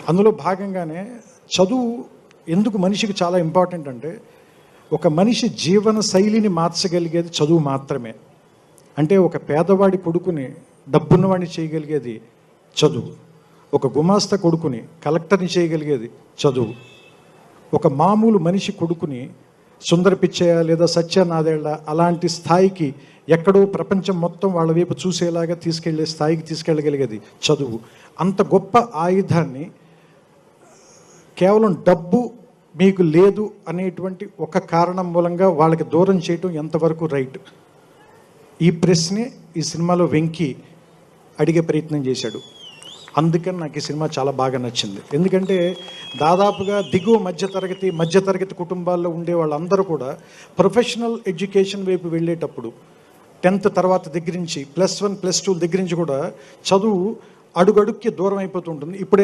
అందులో భాగంగానే చదువు ఎందుకు మనిషికి చాలా ఇంపార్టెంట్ అంటే, ఒక మనిషి జీవన శైలిని మార్చగలిగేది చదువు మాత్రమే. అంటే ఒక పేదవాడి కొడుకుని డబ్బున్నవాడిని చేయగలిగేది చదువు, ఒక గుమాస్తా కొడుకుని కలెక్టర్ని చేయగలిగేది చదువు, ఒక మామూలు మనిషి కొడుకుని సుందర పిచ్చయ్య లేదా సత్యనాదేళ్ల అలాంటి స్థాయికి, ఎక్కడో ప్రపంచం మొత్తం వాళ్ళ వైపు చూసేలాగా తీసుకెళ్లే స్థాయికి తీసుకెళ్ళగలిగేది చదువు. అంత గొప్ప ఆయుధాన్ని కేవలం డబ్బు మీకు లేదు అనేటువంటి ఒక కారణం మూలంగా వాళ్ళకి దూరం చేయటం ఎంతవరకు రైట్? ఈ ప్రశ్నే ఈ సినిమాలో వెంకీ అడిగే ప్రయత్నం చేశాడు. అందుకని నాకు ఈ సినిమా చాలా బాగా నచ్చింది. ఎందుకంటే దాదాపుగా దిగువ మధ్యతరగతి కుటుంబాల్లో ఉండే వాళ్ళందరూ కూడా ప్రొఫెషనల్ ఎడ్యుకేషన్ వైపు వెళ్ళేటప్పుడు 10th తర్వాత దగ్గర నుంచి +1 +2 దగ్గర నుంచి కూడా చదువు అడుగడుక్కి దూరం అయిపోతుంటుంది. ఇప్పుడే